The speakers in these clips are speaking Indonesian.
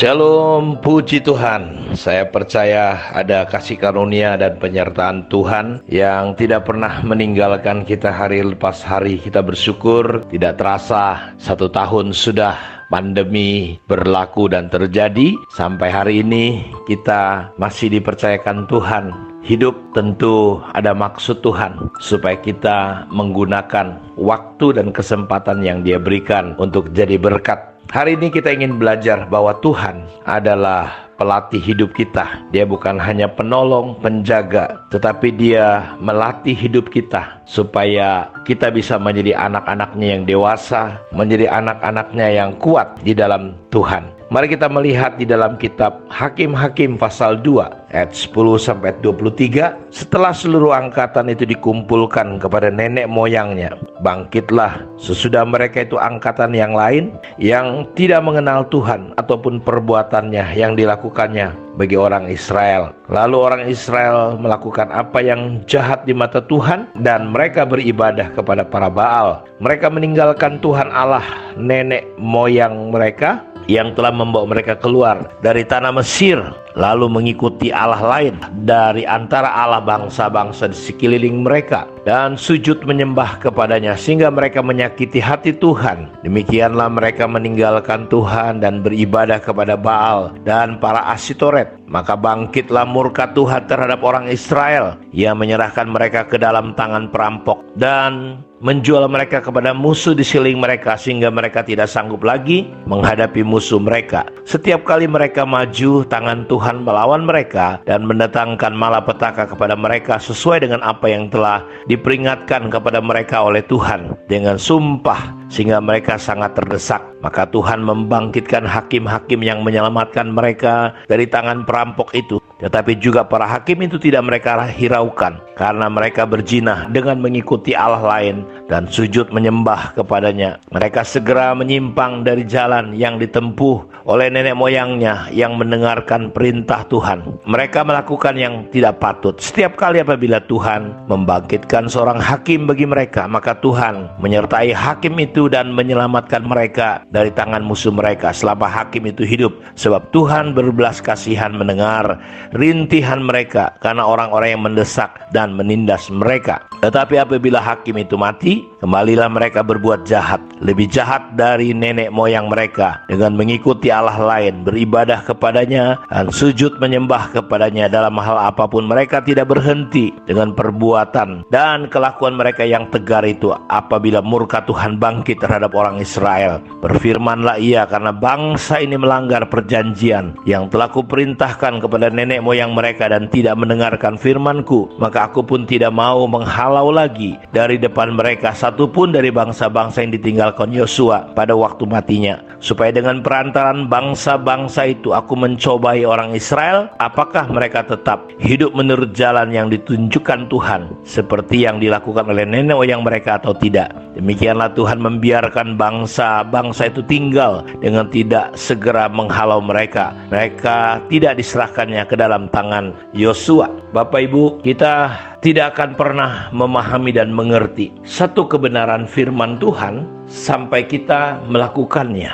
Shalom, puji Tuhan. Saya percaya ada kasih karunia dan penyertaan Tuhan yang tidak pernah meninggalkan kita hari lepas hari. Kita bersyukur, tidak terasa 1 tahun sudah pandemi berlaku dan terjadi. Sampai hari ini kita masih dipercayakan Tuhan. Hidup tentu ada maksud Tuhan, supaya kita menggunakan waktu dan kesempatan yang Dia berikan untuk jadi berkat. Hari ini kita ingin belajar bahwa Tuhan adalah pelatih hidup kita. Dia bukan hanya penolong, penjaga, tetapi Dia melatih hidup kita supaya kita bisa menjadi anak-anaknya yang dewasa, menjadi anak-anaknya yang kuat di dalam Tuhan. Mari kita melihat di dalam kitab Hakim-Hakim pasal 2 ayat 10-23. Setelah seluruh angkatan itu dikumpulkan kepada nenek moyangnya, bangkitlah sesudah mereka itu angkatan yang lain yang tidak mengenal Tuhan ataupun perbuatannya yang dilakukannya bagi orang Israel. Lalu orang Israel melakukan apa yang jahat di mata Tuhan, dan mereka beribadah kepada para Baal. Mereka meninggalkan Tuhan Allah nenek moyang mereka yang telah membawa mereka keluar dari tanah Mesir, lalu mengikuti Allah lain dari antara Allah bangsa-bangsa di sekeliling mereka dan sujud menyembah kepadanya, sehingga mereka menyakiti hati Tuhan. Demikianlah mereka meninggalkan Tuhan dan beribadah kepada Baal dan para Asitoret. Maka bangkitlah murka Tuhan terhadap orang Israel. Ia menyerahkan mereka ke dalam tangan perampok dan menjual mereka kepada musuh di sekeliling mereka, sehingga mereka tidak sanggup lagi menghadapi musuh mereka. Setiap kali mereka maju, tangan Tuhan melawan mereka dan mendatangkan malapetaka kepada mereka sesuai dengan apa yang telah diperingatkan kepada mereka oleh Tuhan dengan sumpah, sehingga mereka sangat terdesak. Maka Tuhan membangkitkan hakim-hakim yang menyelamatkan mereka dari tangan perampok itu. Tetapi juga para hakim itu tidak mereka hiraukan, karena mereka berjinah dengan mengikuti Allah lain dan sujud menyembah kepadanya. Mereka segera menyimpang dari jalan yang ditempuh oleh nenek moyangnya yang mendengarkan perintah Tuhan. Mereka melakukan yang tidak patut. Setiap kali apabila Tuhan membangkitkan seorang hakim bagi mereka, maka Tuhan menyertai hakim itu dan menyelamatkan mereka dari tangan musuh mereka selama hakim itu hidup. Sebab Tuhan berbelas kasihan mendengar rintihan mereka karena orang-orang yang mendesak dan menindas mereka. Tetapi apabila hakim itu mati, kembalilah mereka berbuat jahat, lebih jahat dari nenek moyang mereka, dengan mengikuti Allah lain, beribadah kepadanya dan sujud menyembah kepadanya. Dalam hal apapun mereka tidak berhenti dengan perbuatan dan kelakuan mereka yang tegar itu. Apabila murka Tuhan bangkit terhadap orang Israel, berfirmanlah Ia, karena bangsa ini melanggar perjanjian yang telah kuperintahkan kepada nenek moyang mereka dan tidak mendengarkan firman-Ku, maka Aku pun tidak mau menghalau lagi dari depan mereka satupun dari bangsa-bangsa yang ditinggalkan Yosua pada waktu matinya, supaya dengan perantaran bangsa-bangsa itu Aku mencobai orang Israel, apakah mereka tetap hidup menurut jalan yang ditunjukkan Tuhan seperti yang dilakukan oleh nenek moyang mereka atau tidak. Demikianlah Tuhan membiarkan bangsa-bangsa itu tinggal dengan tidak segera menghalau mereka. Mereka tidak diserahkannya ke dalam tangan Yosua. Bapak Ibu, kita tidak akan pernah memahami dan mengerti satu kebenaran firman Tuhan sampai kita melakukannya.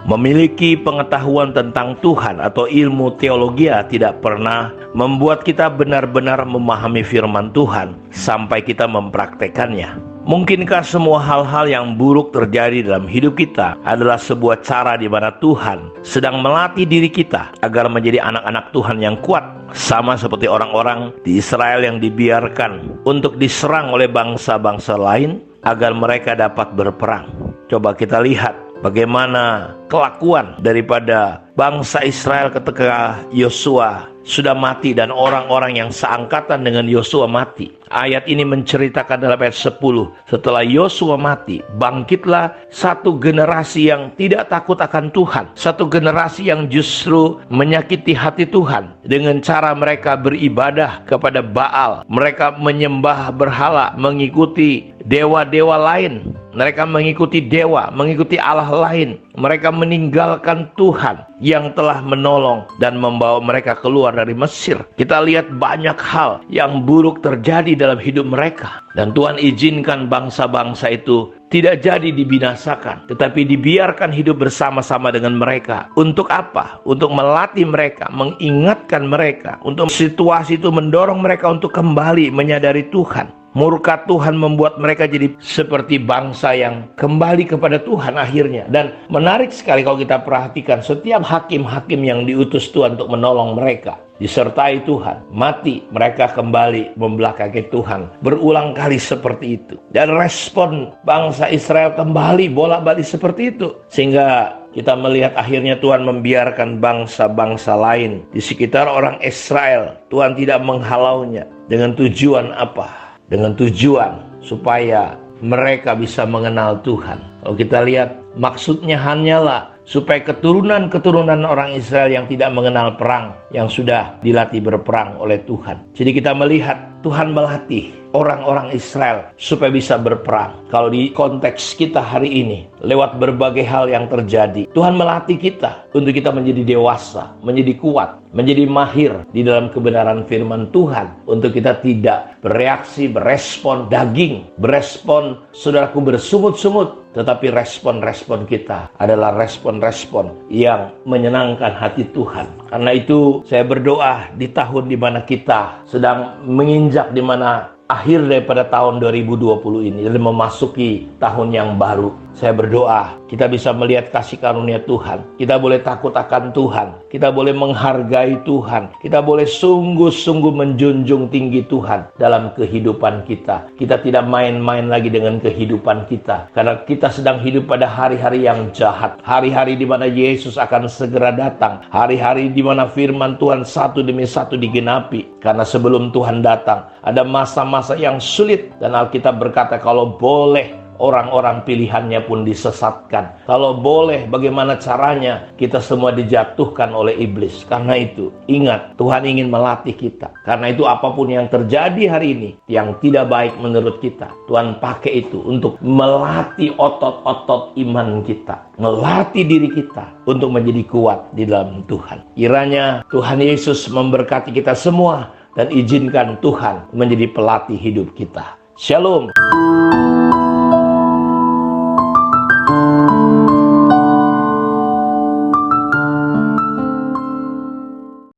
Memiliki pengetahuan tentang Tuhan atau ilmu teologi tidak pernah membuat kita benar-benar memahami firman Tuhan sampai kita mempraktekannya. Mungkinkah semua hal-hal yang buruk terjadi dalam hidup kita adalah sebuah cara di mana Tuhan sedang melatih diri kita agar menjadi anak-anak Tuhan yang kuat, sama seperti orang-orang di Israel yang dibiarkan untuk diserang oleh bangsa-bangsa lain agar mereka dapat berperang. Coba kita lihat bagaimana kelakuan daripada bangsa Israel ketika Yosua sudah mati dan orang-orang yang seangkatan dengan Yosua mati. Ayat ini menceritakan dalam ayat 10, setelah Yosua mati, bangkitlah satu generasi yang tidak takut akan Tuhan, satu generasi yang justru menyakiti hati Tuhan dengan cara mereka beribadah kepada Baal. Mereka menyembah berhala, mengikuti dewa-dewa lain. Mereka mengikuti dewa, mengikuti Allah lain. Mereka meninggalkan Tuhan yang telah menolong dan membawa mereka keluar dari Mesir. Kita lihat banyak hal yang buruk terjadi dalam hidup mereka. Dan Tuhan izinkan bangsa-bangsa itu tidak jadi dibinasakan, tetapi dibiarkan hidup bersama-sama dengan mereka. Untuk apa? Untuk melatih mereka, mengingatkan mereka. Untuk situasi itu mendorong mereka untuk kembali menyadari Tuhan. Murka Tuhan membuat mereka jadi seperti bangsa yang kembali kepada Tuhan akhirnya. Dan menarik sekali kalau kita perhatikan, setiap hakim-hakim yang diutus Tuhan untuk menolong mereka, disertai Tuhan, mati, mereka kembali membelakangi Tuhan. Berulang kali seperti itu. Dan respon bangsa Israel kembali bolak-balik seperti itu. Sehingga kita melihat akhirnya Tuhan membiarkan bangsa-bangsa lain di sekitar orang Israel. Tuhan tidak menghalaunya. Dengan tujuan apa? Dengan tujuan supaya mereka bisa mengenal Tuhan. Kalau kita lihat, maksudnya hanyalah supaya keturunan-keturunan orang Israel yang tidak mengenal perang, yang sudah dilatih berperang oleh Tuhan. Jadi kita melihat Tuhan melatih orang-orang Israel supaya bisa berperang. Kalau di konteks kita hari ini, lewat berbagai hal yang terjadi, Tuhan melatih kita untuk kita menjadi dewasa, menjadi kuat, menjadi mahir di dalam kebenaran firman Tuhan. Untuk kita tidak bereaksi, berespon daging, berespon saudaraku bersungut-sungut, tetapi respon-respon kita adalah respon-respon yang menyenangkan hati Tuhan. Karena itu saya berdoa di tahun di mana kita sedang menginjak di mana akhir daripada tahun 2020 ini dan memasuki tahun yang baru. Saya berdoa kita bisa melihat kasih karunia Tuhan. Kita boleh takut akan Tuhan. Kita boleh menghargai Tuhan. Kita boleh sungguh-sungguh menjunjung tinggi Tuhan dalam kehidupan kita. Kita tidak main-main lagi dengan kehidupan kita. Karena kita sedang hidup pada hari-hari yang jahat. Hari-hari di mana Yesus akan segera datang. Hari-hari di mana firman Tuhan satu demi satu digenapi. Karena sebelum Tuhan datang, ada masa-masa yang sulit. Dan Alkitab berkata kalau boleh, orang-orang pilihannya pun disesatkan. Kalau boleh, bagaimana caranya? Kita semua dijatuhkan oleh iblis. Karena itu, ingat, Tuhan ingin melatih kita. Karena itu apapun yang terjadi hari ini, yang tidak baik menurut kita, Tuhan pakai itu untuk melatih otot-otot iman kita. Melatih diri kita untuk menjadi kuat di dalam Tuhan. Kiranya Tuhan Yesus memberkati kita semua dan izinkan Tuhan menjadi pelatih hidup kita. Shalom.